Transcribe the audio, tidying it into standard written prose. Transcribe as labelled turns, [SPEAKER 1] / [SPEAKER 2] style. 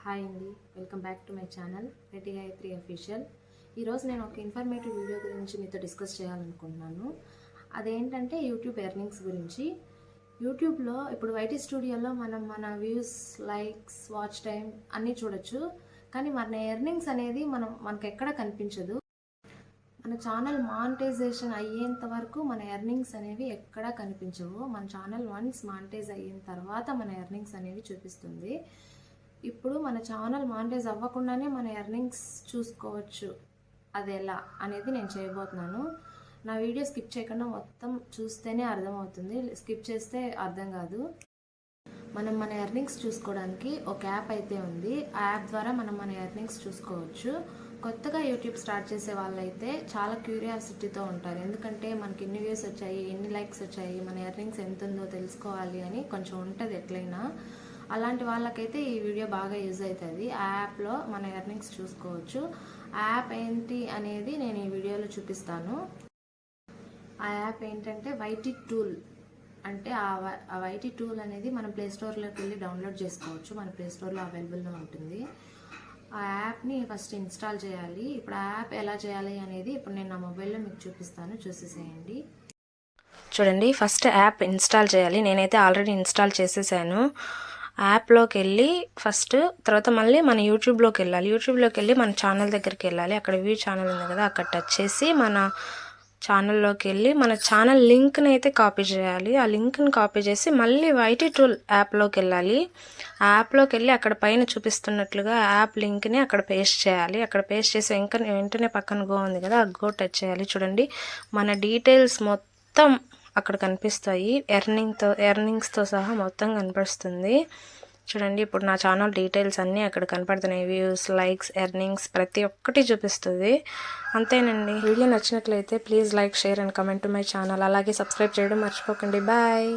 [SPEAKER 1] Hi అండి, welcome back to my channel Reddy Gayatri official. ఈరోజు నేను ఒక ఇన్ఫర్మేటివ్ వీడియో గురించి మీతో డిస్కస్ చేయాలనుకుంటున్నాను. అదేంటంటే యూట్యూబ్ ఎర్నింగ్స్ గురించి. యూట్యూబ్లో ఇప్పుడు వైటీ స్టూడియోలో మనం మన వ్యూస్, లైక్స్, వాచ్ టైం అన్నీ చూడొచ్చు. కానీ మన ఎర్నింగ్స్ అనేది మనకు ఎక్కడ కనిపించదు. మన ఛానల్ మానిటైజేషన్ అయ్యేంత వరకు మన ఎర్నింగ్స్ అనేవి ఎక్కడా కనిపించవు. మన ఛానల్ వన్స్ మానిటైజ్ అయిన తర్వాత మన ఎర్నింగ్స్ అనేవి చూపిస్తుంది. ఇప్పుడు మన ఛానల్ మానిటైజ్ అవ్వకుండానే మన ఎర్నింగ్స్ చూసుకోవచ్చు. అది ఎలా అనేది నేను చేయబోతున్నాను. నా వీడియో స్కిప్ చేయకుండా మొత్తం చూస్తేనే అర్థమవుతుంది, స్కిప్ చేస్తే అర్థం కాదు. మన ఎర్నింగ్స్ చూసుకోవడానికి ఒక యాప్ అయితే ఉంది. ఆ యాప్ ద్వారా మన ఎర్నింగ్స్ చూసుకోవచ్చు. కొత్తగా యూట్యూబ్ స్టార్ట్ చేసే వాళ్ళైతే చాలా క్యూరియాసిటీతో ఉంటారు. ఎందుకంటే మనకి ఎన్ని వ్యూస్ వచ్చాయి, ఎన్ని లైక్స్ వచ్చాయి, మన ఎర్నింగ్స్ ఎంత ఉందో తెలుసుకోవాలి అని కొంచెం ఉంటుంది ఎట్లయినా. అలాంటి వాళ్ళకైతే ఈ వీడియో బాగా యూజ్ అవుతుంది. ఆ యాప్లో మన ఎర్నింగ్స్ చూసుకోవచ్చు. ఆ యాప్ ఏంటి అనేది నేను ఈ వీడియోలో చూపిస్తాను. ఆ యాప్ ఏంటంటే వైటీ టూల్. అంటే ఆ వైటీ టూల్ అనేది మనం ప్లేస్టోర్లోకి వెళ్ళి డౌన్లోడ్ చేసుకోవచ్చు. మన ప్లేస్టోర్లో అవైలబుల్గా ఉంటుంది. ఆ యాప్ని ఫస్ట్ ఇన్స్టాల్ చేయాలి. ఇప్పుడు ఆ యాప్ ఎలా చేయాలి అనేది ఇప్పుడు నేను నా మొబైల్లో మీకు చూపిస్తాను, చూసేసేయండి. చూడండి, ఫస్ట్ యాప్ ఇన్స్టాల్ చేయాలి. నేనైతే ఆల్రెడీ ఇన్స్టాల్ చేసేసాను. యాప్లోకి వెళ్ళి ఫస్ట్, తర్వాత మళ్ళీ మన యూట్యూబ్లోకి వెళ్ళాలి. యూట్యూబ్లోకి వెళ్ళి మన ఛానల్ దగ్గరికి వెళ్ళాలి. అక్కడ వ్యూ ఛానల్ ఉంది కదా, అక్కడ టచ్ చేసి మన ఛానల్లోకి వెళ్ళి మన ఛానల్ లింక్ని అయితే కాపీ చేయాలి. ఆ లింక్ని కాపీ చేసి మళ్ళీ వైటీ టూల్ యాప్లోకి వెళ్ళాలి. ఆ యాప్లోకి వెళ్ళి అక్కడ పైన చూపిస్తున్నట్లుగా యాప్ లింక్ని అక్కడ పేస్ట్ చేయాలి. అక్కడ పేస్ట్ చేసి వెంటనే పక్కన గో ఉంది కదా, ఆ గో టచ్ చేయాలి. చూడండి, మన డీటెయిల్స్ మొత్తం అక్కడ కనిపిస్తాయి. ఎర్నింగ్స్తో సహా మొత్తం కనిపిస్తుంది. చూడండి, ఇప్పుడు నా ఛానల్ డీటెయిల్స్ అన్నీ అక్కడ కనపడుతున్నాయి. వ్యూస్, లైక్స్, ఎర్నింగ్స్ ప్రతి ఒక్కటి చూపిస్తుంది. అంతేనండి. వీడియో నచ్చినట్లయితే please like, share and comment to my channel. అలాగే సబ్స్క్రైబ్ చేయడం మర్చిపోకండి. బాయ్.